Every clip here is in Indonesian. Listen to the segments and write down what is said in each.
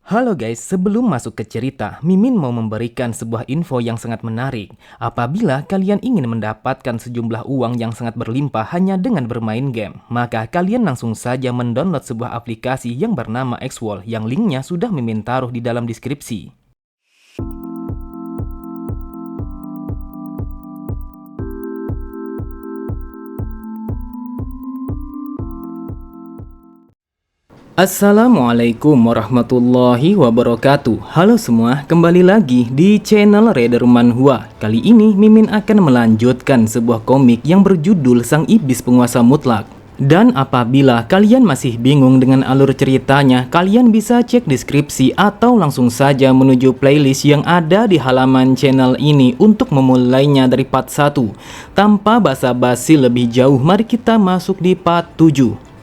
Halo guys, sebelum masuk ke cerita, Mimin mau memberikan sebuah info yang sangat menarik. Apabila kalian ingin mendapatkan sejumlah uang yang sangat berlimpah hanya dengan bermain game, maka kalian langsung saja mendownload sebuah aplikasi yang bernama Xwall yang linknya sudah Mimin taruh di dalam deskripsi. Assalamualaikum warahmatullahi wabarakatuh. Halo semua, kembali lagi di channel Raider Manhwa. Kali ini Mimin akan melanjutkan sebuah komik yang berjudul Sang Iblis Penguasa Mutlak. Dan apabila kalian masih bingung dengan alur ceritanya, kalian bisa cek deskripsi atau langsung saja menuju playlist yang ada di halaman channel ini untuk memulainya dari part 1. Tanpa basa-basi lebih jauh, mari kita masuk di part 7.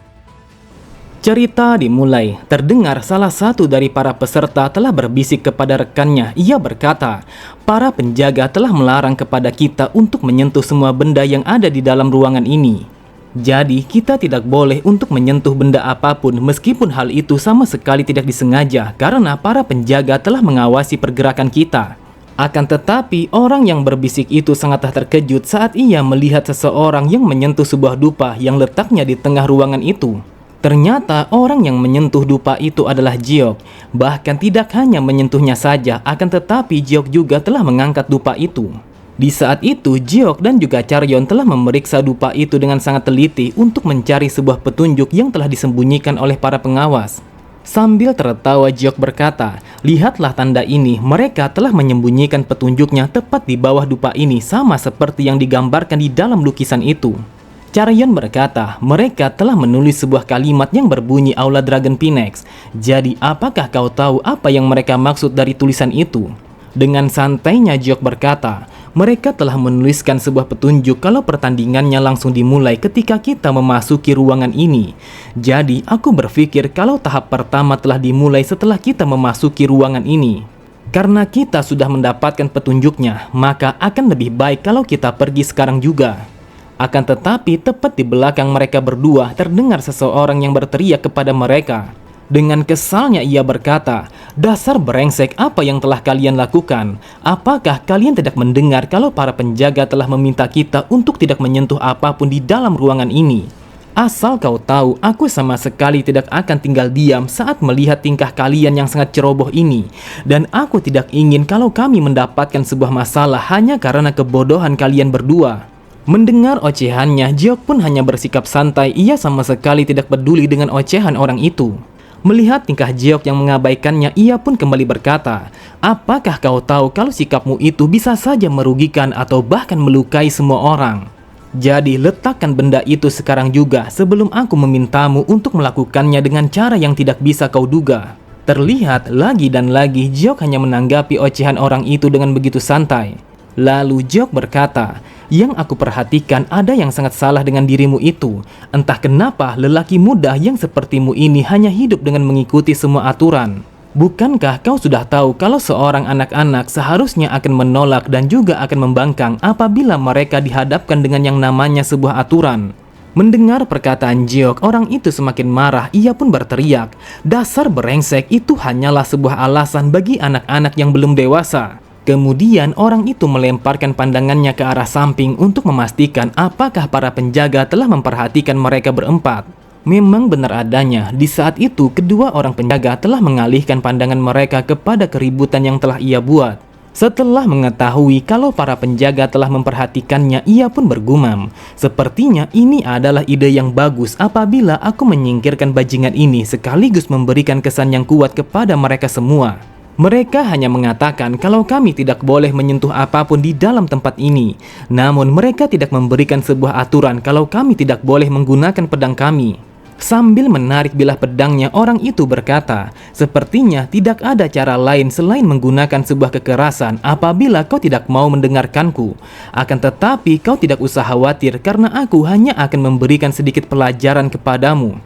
Cerita dimulai. Terdengar salah satu dari para peserta telah berbisik kepada rekannya. Ia berkata, "Para penjaga telah melarang kepada kita untuk menyentuh semua benda yang ada di dalam ruangan ini. Jadi kita tidak boleh untuk menyentuh benda apapun meskipun hal itu sama sekali tidak disengaja karena para penjaga telah mengawasi pergerakan kita." Akan tetapi orang yang berbisik itu sangatlah terkejut saat ia melihat seseorang yang menyentuh sebuah dupa yang letaknya di tengah ruangan itu. Ternyata orang yang menyentuh dupa itu adalah Jiok. Bahkan tidak hanya menyentuhnya saja, akan tetapi Jiok juga telah mengangkat dupa itu. Di saat itu, Jiok dan juga Charyon telah memeriksa dupa itu dengan sangat teliti untuk mencari sebuah petunjuk yang telah disembunyikan oleh para pengawas. Sambil tertawa, Jiok berkata, "Lihatlah tanda ini, mereka telah menyembunyikan petunjuknya tepat di bawah dupa ini sama seperti yang digambarkan di dalam lukisan itu." Charyon berkata, "Mereka telah menulis sebuah kalimat yang berbunyi Aula Dragon Phoenix. Jadi apakah kau tahu apa yang mereka maksud dari tulisan itu?" Dengan santainya Jiok berkata, "Mereka telah menuliskan sebuah petunjuk kalau pertandingannya langsung dimulai ketika kita memasuki ruangan ini. Jadi aku berpikir kalau tahap pertama telah dimulai setelah kita memasuki ruangan ini. Karena kita sudah mendapatkan petunjuknya, maka akan lebih baik kalau kita pergi sekarang juga." Akan tetapi tepat di belakang mereka berdua terdengar seseorang yang berteriak kepada mereka. Dengan kesalnya ia berkata, "Dasar brengsek, apa yang telah kalian lakukan? Apakah kalian tidak mendengar kalau para penjaga telah meminta kita untuk tidak menyentuh apapun di dalam ruangan ini? Asal kau tahu, aku sama sekali tidak akan tinggal diam saat melihat tingkah kalian yang sangat ceroboh ini. Dan aku tidak ingin kalau kami mendapatkan sebuah masalah hanya karena kebodohan kalian berdua." Mendengar ocehannya, Jiok pun hanya bersikap santai. Ia sama sekali tidak peduli dengan ocehan orang itu. Melihat tingkah Jiok yang mengabaikannya, ia pun kembali berkata, "Apakah kau tahu kalau sikapmu itu bisa saja merugikan atau bahkan melukai semua orang? Jadi letakkan benda itu sekarang juga sebelum aku memintamu untuk melakukannya dengan cara yang tidak bisa kau duga." Terlihat lagi dan lagi Jiok hanya menanggapi ocehan orang itu dengan begitu santai. Lalu Jiok berkata, "Yang aku perhatikan ada yang sangat salah dengan dirimu itu. Entah kenapa lelaki muda yang sepertimu ini hanya hidup dengan mengikuti semua aturan. Bukankah kau sudah tahu kalau seorang anak-anak seharusnya akan menolak dan juga akan membangkang apabila mereka dihadapkan dengan yang namanya sebuah aturan?" Mendengar perkataan Jiok, orang itu semakin marah. Ia pun berteriak, "Dasar brengsek, itu hanyalah sebuah alasan bagi anak-anak yang belum dewasa." Kemudian orang itu melemparkan pandangannya ke arah samping untuk memastikan apakah para penjaga telah memperhatikan mereka berempat. Memang benar adanya, di saat itu kedua orang penjaga telah mengalihkan pandangan mereka kepada keributan yang telah ia buat. Setelah mengetahui kalau para penjaga telah memperhatikannya, ia pun bergumam, "Sepertinya ini adalah ide yang bagus apabila aku menyingkirkan bajingan ini sekaligus memberikan kesan yang kuat kepada mereka semua. Mereka hanya mengatakan kalau kami tidak boleh menyentuh apapun di dalam tempat ini. Namun mereka tidak memberikan sebuah aturan kalau kami tidak boleh menggunakan pedang kami." Sambil menarik bilah pedangnya, orang itu berkata, "Sepertinya tidak ada cara lain selain menggunakan sebuah kekerasan apabila kau tidak mau mendengarkanku. Akan tetapi kau tidak usah khawatir karena aku hanya akan memberikan sedikit pelajaran kepadamu."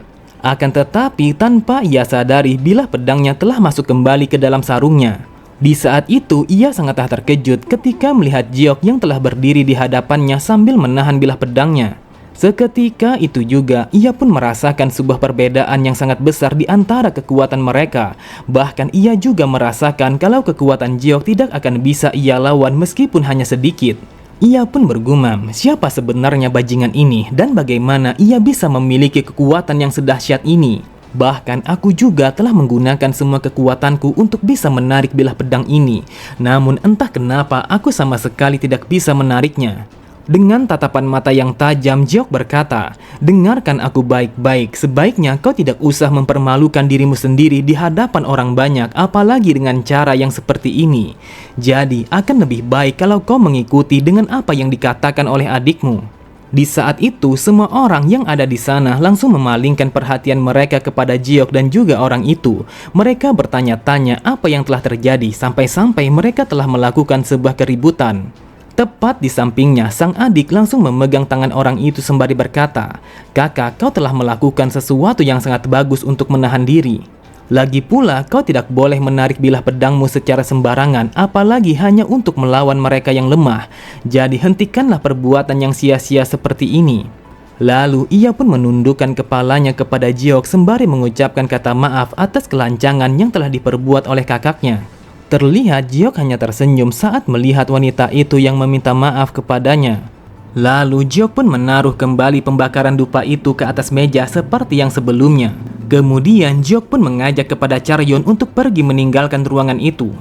Akan tetapi tanpa ia sadari bilah pedangnya telah masuk kembali ke dalam sarungnya. Di saat itu ia sangatlah terkejut ketika melihat Jiok yang telah berdiri di hadapannya sambil menahan bilah pedangnya. Seketika itu juga, ia pun merasakan sebuah perbedaan yang sangat besar di antara kekuatan mereka. Bahkan ia juga merasakan kalau kekuatan Jiok tidak akan bisa ia lawan meskipun hanya sedikit. Ia pun bergumam, siapa sebenarnya bajingan ini dan bagaimana ia bisa memiliki kekuatan yang sedahsyat ini. Bahkan aku juga telah menggunakan semua kekuatanku untuk bisa menarik bilah pedang ini. Namun entah kenapa aku sama sekali tidak bisa menariknya. Dengan tatapan mata yang tajam, Jiok berkata, "Dengarkan aku baik-baik, sebaiknya kau tidak usah mempermalukan dirimu sendiri di hadapan orang banyak, apalagi dengan cara yang seperti ini. Jadi, akan lebih baik kalau kau mengikuti dengan apa yang dikatakan oleh adikmu." Di saat itu, semua orang yang ada di sana langsung memalingkan perhatian mereka kepada Jiok dan juga orang itu. Mereka bertanya-tanya apa yang telah terjadi, sampai-sampai mereka telah melakukan sebuah keributan. Tepat di sampingnya, sang adik langsung memegang tangan orang itu sembari berkata, "Kakak, kau telah melakukan sesuatu yang sangat bagus untuk menahan diri. Lagi pula, kau tidak boleh menarik bilah pedangmu secara sembarangan, apalagi hanya untuk melawan mereka yang lemah. Jadi hentikanlah perbuatan yang sia-sia seperti ini." Lalu ia pun menundukkan kepalanya kepada Jiok sembari mengucapkan kata maaf atas kelancangan yang telah diperbuat oleh kakaknya. Terlihat Jiok hanya tersenyum saat melihat wanita itu yang meminta maaf kepadanya. Lalu Jiok pun menaruh kembali pembakaran dupa itu ke atas meja seperti yang sebelumnya. Kemudian Jiok pun mengajak kepada Charyeon untuk pergi meninggalkan ruangan itu.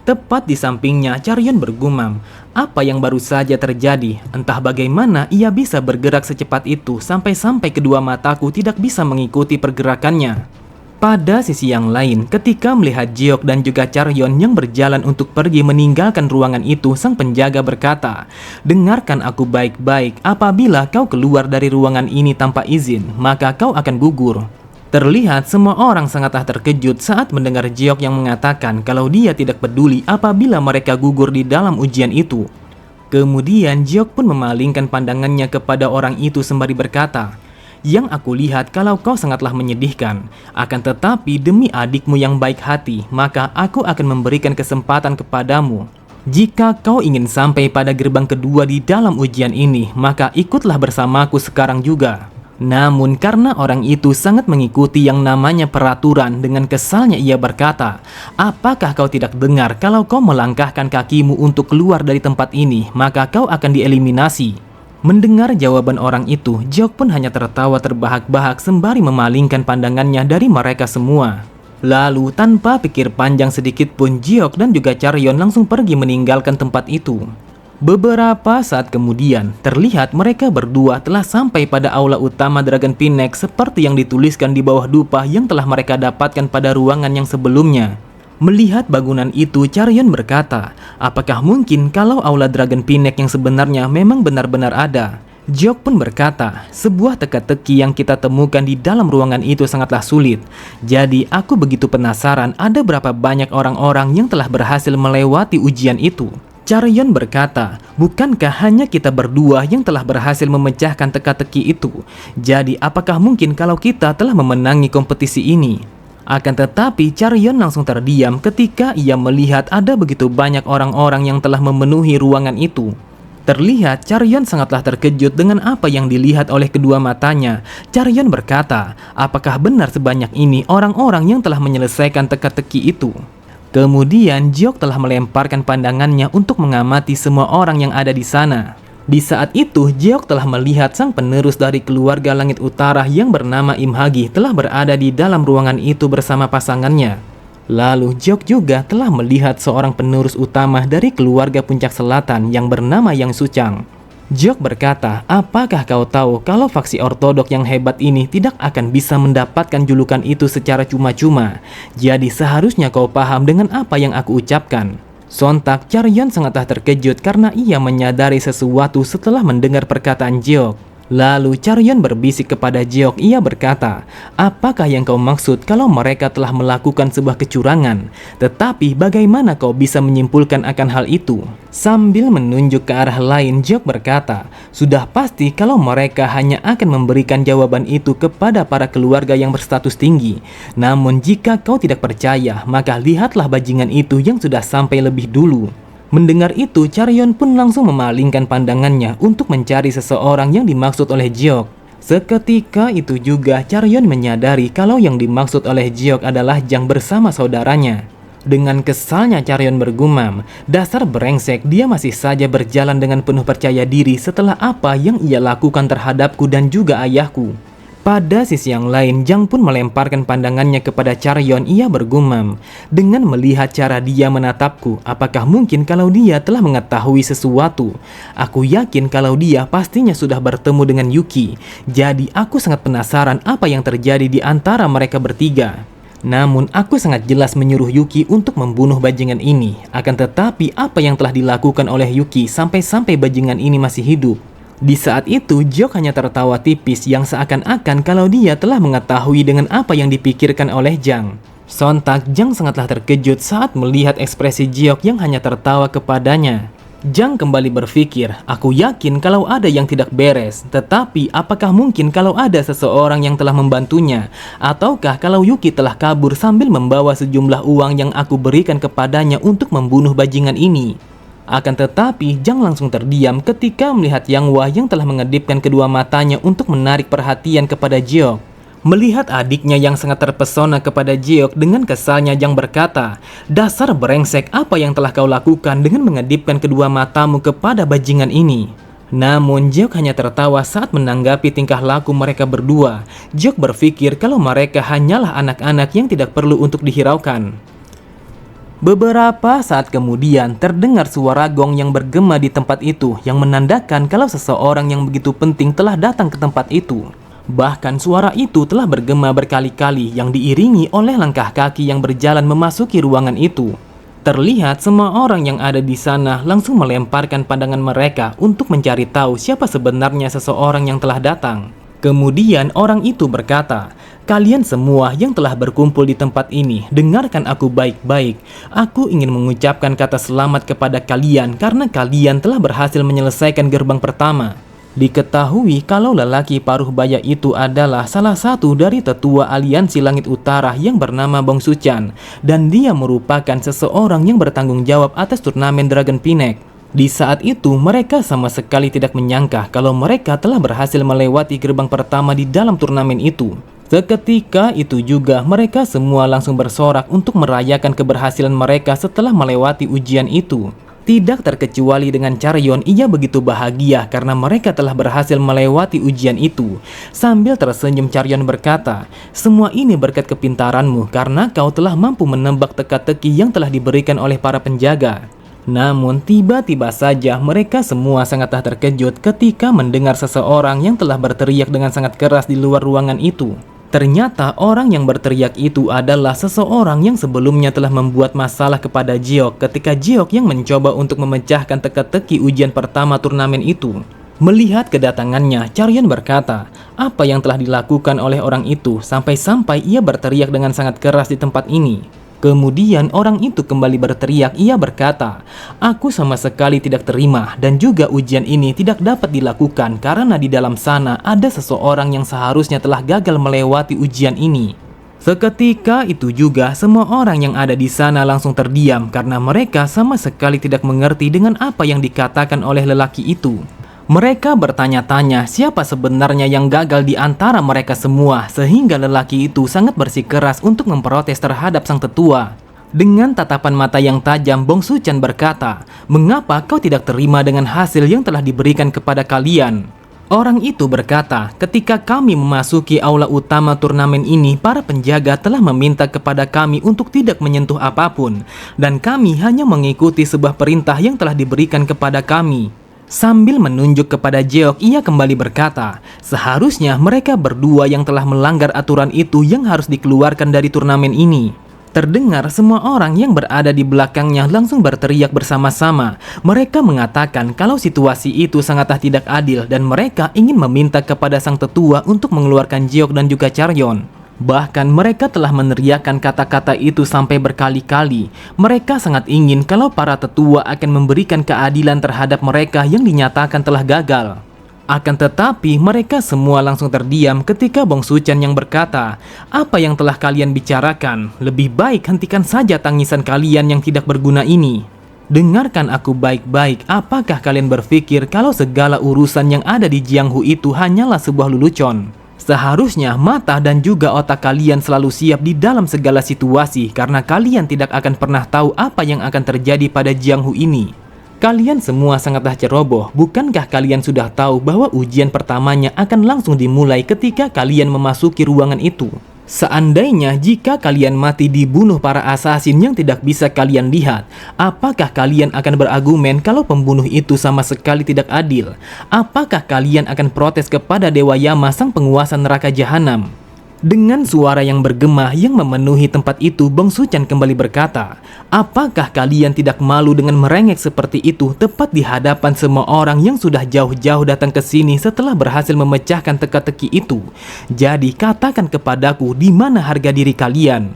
Tepat di sampingnya, Charyeon bergumam, apa yang baru saja terjadi? Entah bagaimana ia bisa bergerak secepat itu sampai-sampai kedua mataku tidak bisa mengikuti pergerakannya. Pada sisi yang lain, ketika melihat Jiok dan juga Charyeon yang berjalan untuk pergi meninggalkan ruangan itu, sang penjaga berkata, "Dengarkan aku baik-baik, apabila kau keluar dari ruangan ini tanpa izin, maka kau akan gugur." Terlihat semua orang sangatlah terkejut saat mendengar Jiok yang mengatakan kalau dia tidak peduli apabila mereka gugur di dalam ujian itu. Kemudian Jiok pun memalingkan pandangannya kepada orang itu sembari berkata, "Yang aku lihat kalau kau sangatlah menyedihkan. Akan tetapi demi adikmu yang baik hati, maka aku akan memberikan kesempatan kepadamu. Jika kau ingin sampai pada gerbang kedua di dalam ujian ini, maka ikutlah bersamaku sekarang juga." Namun karena orang itu sangat mengikuti yang namanya peraturan, dengan kesalnya ia berkata, "Apakah kau tidak dengar kalau kau melangkahkan kakimu untuk keluar dari tempat ini, maka kau akan dieliminasi?" Mendengar jawaban orang itu, Jiok pun hanya tertawa terbahak-bahak sembari memalingkan pandangannya dari mereka semua. Lalu tanpa pikir panjang sedikit pun, Jiok dan juga Charyeon langsung pergi meninggalkan tempat itu. Beberapa saat kemudian, terlihat mereka berdua telah sampai pada aula utama Dragon Phoenix seperti yang dituliskan di bawah dupa yang telah mereka dapatkan pada ruangan yang sebelumnya. Melihat bangunan itu, Charyeon berkata, apakah mungkin kalau aula Dragon Phoenix yang sebenarnya memang benar-benar ada? Jiok pun berkata, sebuah teka-teki yang kita temukan di dalam ruangan itu sangatlah sulit. Jadi aku begitu penasaran ada berapa banyak orang-orang yang telah berhasil melewati ujian itu. Charyeon berkata, bukankah hanya kita berdua yang telah berhasil memecahkan teka-teki itu? Jadi apakah mungkin kalau kita telah memenangi kompetisi ini? Akan tetapi Charyeon langsung terdiam ketika ia melihat ada begitu banyak orang-orang yang telah memenuhi ruangan itu. Terlihat Charyeon sangatlah terkejut dengan apa yang dilihat oleh kedua matanya. Charyeon berkata, apakah benar sebanyak ini orang-orang yang telah menyelesaikan teka-teki itu? Kemudian Jiok telah melemparkan pandangannya untuk mengamati semua orang yang ada di sana. Di saat itu, Jiok telah melihat sang penerus dari keluarga langit utara yang bernama Im Hagi telah berada di dalam ruangan itu bersama pasangannya. Lalu Jiok juga telah melihat seorang penerus utama dari keluarga puncak selatan yang bernama Yang Suchang. Jiok berkata, apakah kau tahu kalau faksi ortodok yang hebat ini tidak akan bisa mendapatkan julukan itu secara cuma-cuma? Jadi seharusnya kau paham dengan apa yang aku ucapkan. Sontak Charyeon sangatlah terkejut karena ia menyadari sesuatu setelah mendengar perkataan Jiok. Lalu Charyeon berbisik kepada Jiok, ia berkata, apakah yang kau maksud kalau mereka telah melakukan sebuah kecurangan? Tetapi bagaimana kau bisa menyimpulkan akan hal itu? Sambil menunjuk ke arah lain, Jiok berkata, sudah pasti kalau mereka hanya akan memberikan jawaban itu kepada para keluarga yang berstatus tinggi. Namun jika kau tidak percaya, maka lihatlah bajingan itu yang sudah sampai lebih dulu. Mendengar itu, Charyeon pun langsung memalingkan pandangannya untuk mencari seseorang yang dimaksud oleh Jeok. Seketika itu juga Charyeon menyadari kalau yang dimaksud oleh Jeok adalah Jang bersama saudaranya. Dengan kesalnya Charyeon bergumam, dasar brengsek, dia masih saja berjalan dengan penuh percaya diri setelah apa yang ia lakukan terhadapku dan juga ayahku. Pada sisi yang lain, Jang pun melemparkan pandangannya kepada Charyeon. Ia bergumam, dengan melihat cara dia menatapku, apakah mungkin kalau dia telah mengetahui sesuatu? Aku yakin kalau dia pastinya sudah bertemu dengan Yuki. Jadi aku sangat penasaran apa yang terjadi di antara mereka bertiga. Namun aku sangat jelas menyuruh Yuki untuk membunuh bajingan ini. Akan tetapi apa yang telah dilakukan oleh Yuki sampai-sampai bajingan ini masih hidup? Di saat itu Jeok hanya tertawa tipis yang seakan-akan kalau dia telah mengetahui dengan apa yang dipikirkan oleh Jang. Sontak Jang sangatlah terkejut saat melihat ekspresi Jeok yang hanya tertawa kepadanya. Jang kembali berpikir, aku yakin kalau ada yang tidak beres, tetapi apakah mungkin kalau ada seseorang yang telah membantunya? Ataukah kalau Yuki telah kabur sambil membawa sejumlah uang yang aku berikan kepadanya untuk membunuh bajingan ini? Akan tetapi, Jang langsung terdiam ketika melihat Yang Hwa yang telah mengedipkan kedua matanya untuk menarik perhatian kepada Jeok. Melihat adiknya yang sangat terpesona kepada Jeok, dengan kesalnya Jang berkata, dasar brengsek, apa yang telah kau lakukan dengan mengedipkan kedua matamu kepada bajingan ini? Namun Jeok hanya tertawa saat menanggapi tingkah laku mereka berdua. Jeok berpikir kalau mereka hanyalah anak-anak yang tidak perlu untuk dihiraukan. Beberapa saat kemudian terdengar suara gong yang bergema di tempat itu yang menandakan kalau seseorang yang begitu penting telah datang ke tempat itu. Bahkan suara itu telah bergema berkali-kali yang diiringi oleh langkah kaki yang berjalan memasuki ruangan itu. Terlihat semua orang yang ada di sana langsung melemparkan pandangan mereka untuk mencari tahu siapa sebenarnya seseorang yang telah datang. Kemudian orang itu berkata, kalian semua yang telah berkumpul di tempat ini, dengarkan aku baik-baik. Aku ingin mengucapkan kata selamat kepada kalian karena kalian telah berhasil menyelesaikan gerbang pertama. Diketahui kalau lelaki paruh baya itu adalah salah satu dari tetua aliansi langit utara yang bernama Bong Suchan, dan dia merupakan seseorang yang bertanggung jawab atas turnamen Dragon Pinnacle. Di saat itu mereka sama sekali tidak menyangka kalau mereka telah berhasil melewati gerbang pertama di dalam turnamen itu. Seketika itu juga mereka semua langsung bersorak untuk merayakan keberhasilan mereka setelah melewati ujian itu. Tidak terkecuali dengan Charyeon, ia begitu bahagia karena mereka telah berhasil melewati ujian itu. Sambil tersenyum Charyeon berkata, semua ini berkat kepintaranmu karena kau telah mampu menembak teka-teki yang telah diberikan oleh para penjaga. Namun tiba-tiba saja mereka semua sangatlah terkejut ketika mendengar seseorang yang telah berteriak dengan sangat keras di luar ruangan itu. Ternyata orang yang berteriak itu adalah seseorang yang sebelumnya telah membuat masalah kepada Jeok ketika Jeok yang mencoba untuk memecahkan teka-teki ujian pertama turnamen itu. Melihat kedatangannya, Charyeon berkata, apa yang telah dilakukan oleh orang itu sampai-sampai ia berteriak dengan sangat keras di tempat ini. Kemudian orang itu kembali berteriak, ia berkata, aku sama sekali tidak terima dan juga ujian ini tidak dapat dilakukan karena di dalam sana ada seseorang yang seharusnya telah gagal melewati ujian ini. Seketika itu juga semua orang yang ada di sana langsung terdiam karena mereka sama sekali tidak mengerti dengan apa yang dikatakan oleh lelaki itu. Mereka bertanya-tanya siapa sebenarnya yang gagal di antara mereka semua, sehingga lelaki itu sangat bersikeras untuk memprotes terhadap sang tetua. Dengan tatapan mata yang tajam, Bong Suchan berkata, mengapa kau tidak terima dengan hasil yang telah diberikan kepada kalian? Orang itu berkata, ketika kami memasuki aula utama turnamen ini, para penjaga telah meminta kepada kami untuk tidak menyentuh apapun, dan kami hanya mengikuti sebuah perintah yang telah diberikan kepada kami. Sambil menunjuk kepada Jeok, ia kembali berkata, seharusnya mereka berdua yang telah melanggar aturan itu yang harus dikeluarkan dari turnamen ini. Terdengar semua orang yang berada di belakangnya langsung berteriak bersama-sama. Mereka mengatakan kalau situasi itu sangatlah tidak adil dan mereka ingin meminta kepada sang tetua untuk mengeluarkan Jeok dan juga Charyeon. Bahkan mereka telah meneriakkan kata-kata itu sampai berkali-kali. Mereka sangat ingin kalau para tetua akan memberikan keadilan terhadap mereka yang dinyatakan telah gagal. Akan tetapi mereka semua langsung terdiam ketika Bong Suchan yang berkata, apa yang telah kalian bicarakan? Lebih baik hentikan saja tangisan kalian yang tidak berguna ini. Dengarkan aku baik-baik, apakah kalian berpikir kalau segala urusan yang ada di Jianghu itu hanyalah sebuah lelucon? Seharusnya mata dan juga otak kalian selalu siap di dalam segala situasi karena kalian tidak akan pernah tahu apa yang akan terjadi pada Jianghu ini. Kalian semua sangatlah ceroboh, bukankah kalian sudah tahu bahwa ujian pertamanya akan langsung dimulai ketika kalian memasuki ruangan itu? Seandainya jika kalian mati dibunuh para asasin yang tidak bisa kalian lihat, apakah kalian akan berargumen kalau pembunuh itu sama sekali tidak adil? Apakah kalian akan protes kepada Dewa Yama sang penguasa neraka jahanam? Dengan suara yang bergema yang memenuhi tempat itu, Bong Suchan kembali berkata, apakah kalian tidak malu dengan merengek seperti itu tepat di hadapan semua orang yang sudah jauh-jauh datang ke sini setelah berhasil memecahkan teka-teki itu? Jadi katakan kepadaku di mana harga diri kalian?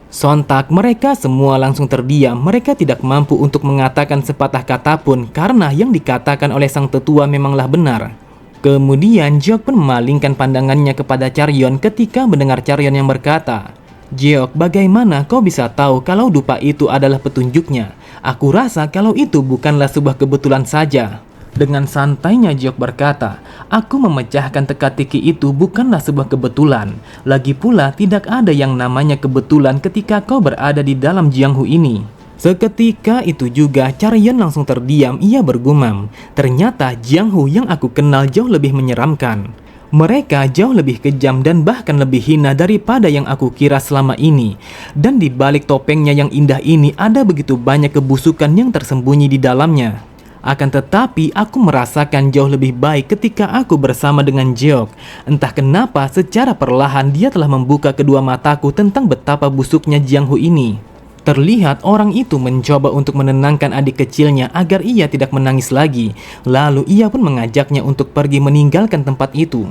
Sontak mereka semua langsung terdiam, mereka tidak mampu untuk mengatakan sepatah kata pun karena yang dikatakan oleh sang tetua memanglah benar. Kemudian Jeok pun memalingkan pandangannya kepada Charyeon ketika mendengar Charyeon yang berkata, Jeok, bagaimana kau bisa tahu kalau dupa itu adalah petunjuknya? Aku rasa kalau itu bukanlah sebuah kebetulan saja. Dengan santainya Jeok berkata, aku memecahkan teka-teki itu bukanlah sebuah kebetulan. Lagi pula tidak ada yang namanya kebetulan ketika kau berada di dalam Jianghu ini. Seketika itu juga Charyeon langsung terdiam, ia bergumam, ternyata Jianghu yang aku kenal jauh lebih menyeramkan. Mereka jauh lebih kejam dan bahkan lebih hina daripada yang aku kira selama ini. Dan di balik topengnya yang indah ini ada begitu banyak kebusukan yang tersembunyi di dalamnya. Akan tetapi aku merasakan jauh lebih baik ketika aku bersama dengan Jeok. Entah kenapa secara perlahan dia telah membuka kedua mataku tentang betapa busuknya Jianghu ini. Terlihat orang itu mencoba untuk menenangkan adik kecilnya agar ia tidak menangis lagi. Lalu ia pun mengajaknya untuk pergi meninggalkan tempat itu.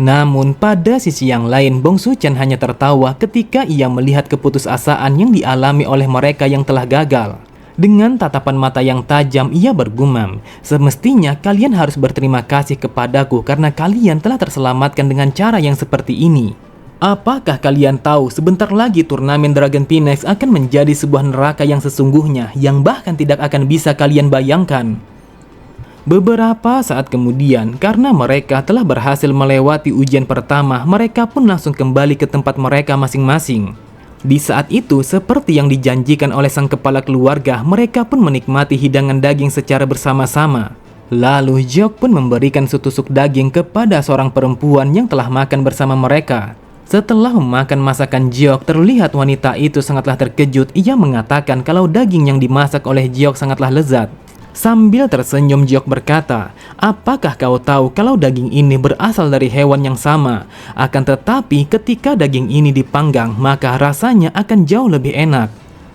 Namun pada sisi yang lain, Bong Suchan hanya tertawa ketika ia melihat keputusasaan yang dialami oleh mereka yang telah gagal. Dengan tatapan mata yang tajam, ia bergumam, semestinya kalian harus berterima kasih kepadaku karena kalian telah terselamatkan dengan cara yang seperti ini. Apakah kalian tahu sebentar lagi turnamen Dragon Phoenix akan menjadi sebuah neraka yang sesungguhnya yang bahkan tidak akan bisa kalian bayangkan? Beberapa saat kemudian, karena mereka telah berhasil melewati ujian pertama, mereka pun langsung kembali ke tempat mereka masing-masing. Di saat itu, seperti yang dijanjikan oleh sang kepala keluarga, mereka pun menikmati hidangan daging secara bersama-sama. Lalu Jeok pun memberikan setusuk daging kepada seorang perempuan yang telah makan bersama mereka. Setelah memakan masakan Jeok, terlihat wanita itu sangatlah terkejut. Ia mengatakan kalau daging yang dimasak oleh Jeok sangatlah lezat. Sambil tersenyum, Jeok berkata, apakah kau tahu kalau daging ini berasal dari hewan yang sama? Akan tetapi ketika daging ini dipanggang, maka rasanya akan jauh lebih enak.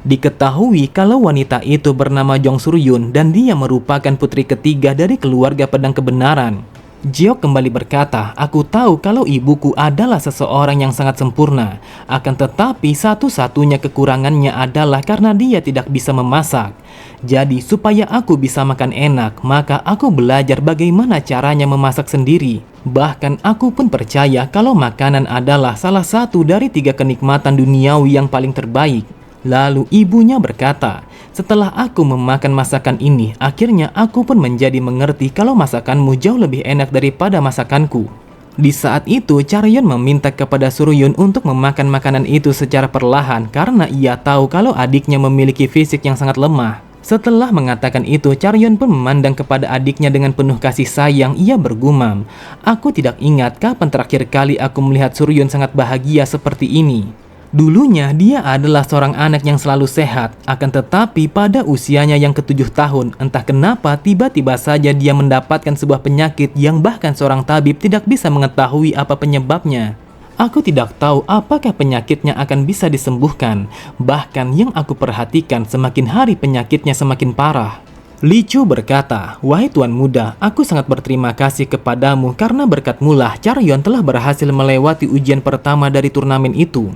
Diketahui kalau wanita itu bernama Jong Suryun dan dia merupakan putri ketiga dari keluarga pedang kebenaran. Jeok kembali berkata, aku tahu kalau ibuku adalah seseorang yang sangat sempurna. Akan tetapi satu-satunya kekurangannya adalah karena dia tidak bisa memasak. Jadi supaya aku bisa makan enak, maka aku belajar bagaimana caranya memasak sendiri. Bahkan aku pun percaya kalau makanan adalah salah satu dari 3 kenikmatan duniawi yang paling terbaik. Lalu ibunya berkata, setelah aku memakan masakan ini, akhirnya aku pun menjadi mengerti kalau masakanmu jauh lebih enak daripada masakanku. Di saat itu, Charyeon meminta kepada Suryun untuk memakan makanan itu secara perlahan karena ia tahu kalau adiknya memiliki fisik yang sangat lemah. Setelah mengatakan itu, Charyeon pun memandang kepada adiknya dengan penuh kasih sayang. Ia bergumam, aku tidak ingat kapan terakhir kali aku melihat Suryun sangat bahagia seperti ini. Dulunya dia adalah seorang anak yang selalu sehat, akan tetapi pada usianya yang ke-7 tahun, entah kenapa tiba-tiba saja dia mendapatkan sebuah penyakit yang bahkan seorang tabib tidak bisa mengetahui apa penyebabnya. Aku tidak tahu apakah penyakitnya akan bisa disembuhkan, bahkan yang aku perhatikan semakin hari penyakitnya semakin parah. Li Chu berkata, wahai tuan muda, aku sangat berterima kasih kepadamu karena berkatmulah Charyeon telah berhasil melewati ujian pertama dari turnamen itu.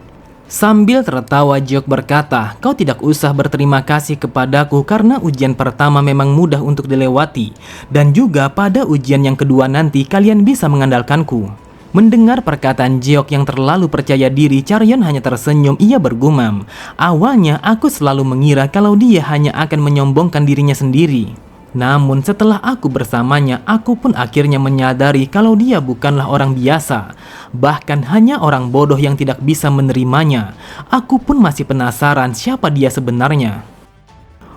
Sambil tertawa, Jeok berkata, kau tidak usah berterima kasih kepadaku karena ujian pertama memang mudah untuk dilewati. Dan juga pada ujian yang kedua nanti kalian bisa mengandalkanku. Mendengar perkataan Jeok yang terlalu percaya diri, Charyeon hanya tersenyum. Ia bergumam, "Awalnya aku selalu mengira kalau dia hanya akan menyombongkan dirinya sendiri. Namun setelah aku bersamanya, aku pun akhirnya menyadari kalau dia bukanlah orang biasa. Bahkan hanya orang bodoh yang tidak bisa menerimanya. Aku pun masih penasaran siapa dia sebenarnya."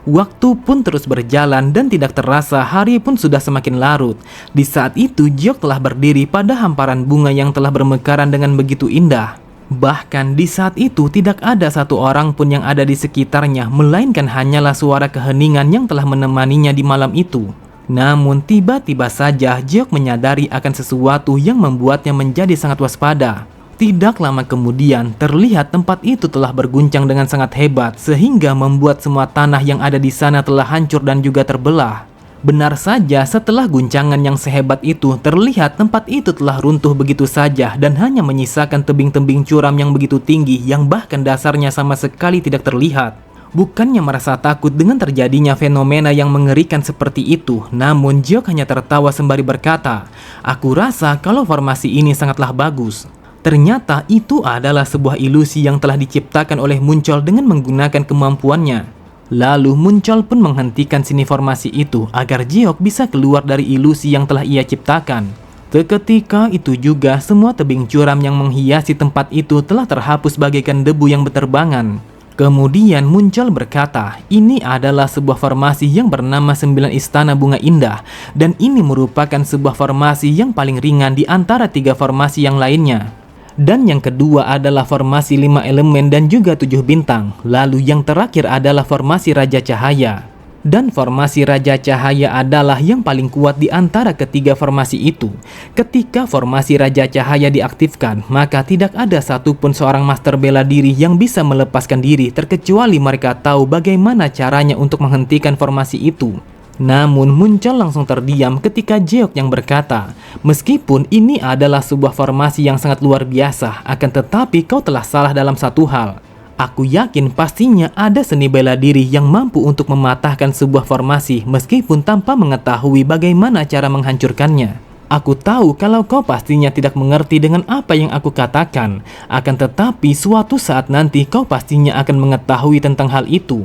Waktu pun terus berjalan dan tidak terasa hari pun sudah semakin larut. Di saat itu Jeok telah berdiri pada hamparan bunga yang telah bermekaran dengan begitu indah. Bahkan di saat itu tidak ada satu orang pun yang ada di sekitarnya, melainkan hanyalah suara keheningan yang telah menemaninya di malam itu. Namun tiba-tiba saja Jeok menyadari akan sesuatu yang membuatnya menjadi sangat waspada. Tidak lama kemudian, terlihat tempat itu telah berguncang dengan sangat hebat, sehingga membuat semua tanah yang ada di sana telah hancur dan juga terbelah. Benar saja, setelah guncangan yang sehebat itu, terlihat tempat itu telah runtuh begitu saja dan hanya menyisakan tebing-tebing curam yang begitu tinggi yang bahkan dasarnya sama sekali tidak terlihat. Bukannya merasa takut dengan terjadinya fenomena yang mengerikan seperti itu, namun Jeok hanya tertawa sembari berkata, "Aku rasa kalau formasi ini sangatlah bagus." Ternyata itu adalah sebuah ilusi yang telah diciptakan oleh Muncol dengan menggunakan kemampuannya. Lalu Muncol pun menghentikan seni formasi itu agar Jeok bisa keluar dari ilusi yang telah ia ciptakan. Seketika itu juga semua tebing curam yang menghiasi tempat itu telah terhapus bagaikan debu yang berterbangan. Kemudian Muncol berkata, "Ini adalah sebuah formasi yang bernama 9 Istana Bunga Indah, dan ini merupakan sebuah formasi yang paling ringan di antara 3 formasi yang lainnya. Dan yang kedua adalah formasi 5 elemen dan juga 7 bintang. Lalu yang terakhir adalah formasi Raja Cahaya. Dan formasi Raja Cahaya adalah yang paling kuat di antara ketiga formasi itu. Ketika formasi Raja Cahaya diaktifkan, maka tidak ada satupun seorang master bela diri yang bisa melepaskan diri, terkecuali mereka tahu bagaimana caranya untuk menghentikan formasi itu." Namun Muncol langsung terdiam ketika Jeok yang berkata, "Meskipun ini adalah sebuah formasi yang sangat luar biasa, akan tetapi kau telah salah dalam satu hal. Aku yakin pastinya ada seni bela diri yang mampu untuk mematahkan sebuah formasi meskipun tanpa mengetahui bagaimana cara menghancurkannya. Aku tahu kalau kau pastinya tidak mengerti dengan apa yang aku katakan, akan tetapi suatu saat nanti kau pastinya akan mengetahui tentang hal itu."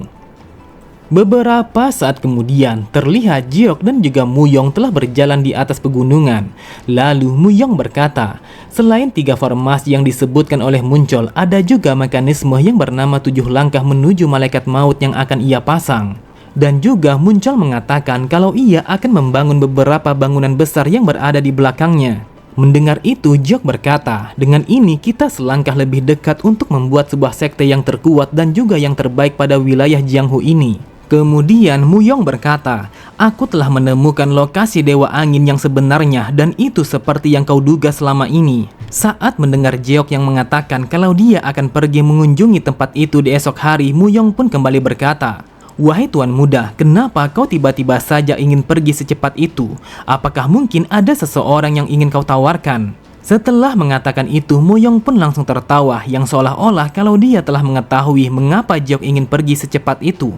Beberapa saat kemudian, terlihat Jeok dan juga Muyong telah berjalan di atas pegunungan. Lalu Muyong berkata, "Selain 3 formasi yang disebutkan oleh Muncol, ada juga mekanisme yang bernama 7 langkah menuju malaikat maut yang akan ia pasang." Dan juga Muncol mengatakan kalau ia akan membangun beberapa bangunan besar yang berada di belakangnya. Mendengar itu, Jeok berkata, "Dengan ini kita selangkah lebih dekat untuk membuat sebuah sekte yang terkuat dan juga yang terbaik pada wilayah Jianghu ini." Kemudian Muyong berkata, "Aku telah menemukan lokasi Dewa Angin yang sebenarnya dan itu seperti yang kau duga selama ini." Saat mendengar Jeok yang mengatakan kalau dia akan pergi mengunjungi tempat itu di esok hari, Muyong pun kembali berkata, "Wahai Tuan Muda, kenapa kau tiba-tiba saja ingin pergi secepat itu? Apakah mungkin ada seseorang yang ingin kau tawarkan?" Setelah mengatakan itu, Muyong pun langsung tertawa yang seolah-olah kalau dia telah mengetahui mengapa Jeok ingin pergi secepat itu.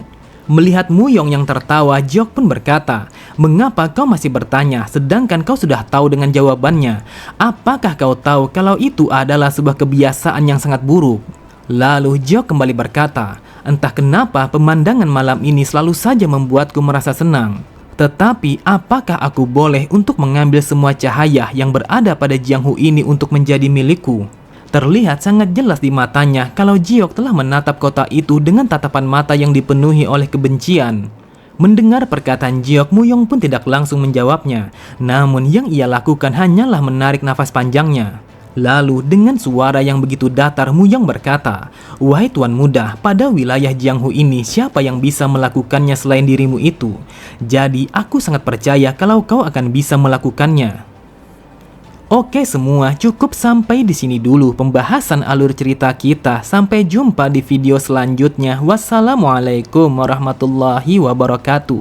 Melihat Muyong yang tertawa, Jeok pun berkata, "Mengapa kau masih bertanya sedangkan kau sudah tahu dengan jawabannya? Apakah kau tahu kalau itu adalah sebuah kebiasaan yang sangat buruk?" Lalu Jeok kembali berkata, "Entah kenapa pemandangan malam ini selalu saja membuatku merasa senang. Tetapi apakah aku boleh untuk mengambil semua cahaya yang berada pada Jianghu ini untuk menjadi milikku?" Terlihat sangat jelas di matanya kalau Jeok telah menatap kota itu dengan tatapan mata yang dipenuhi oleh kebencian. Mendengar perkataan Jeok, Muyong pun tidak langsung menjawabnya. Namun yang ia lakukan hanyalah menarik nafas panjangnya. Lalu dengan suara yang begitu datar, Muyong berkata, "Wahai Tuan Muda, pada wilayah Jianghu ini siapa yang bisa melakukannya selain dirimu itu? Jadi aku sangat percaya kalau kau akan bisa melakukannya." Oke semua, cukup sampai di sini dulu pembahasan alur cerita kita. Sampai jumpa di video selanjutnya. Wassalamualaikum warahmatullahi wabarakatuh.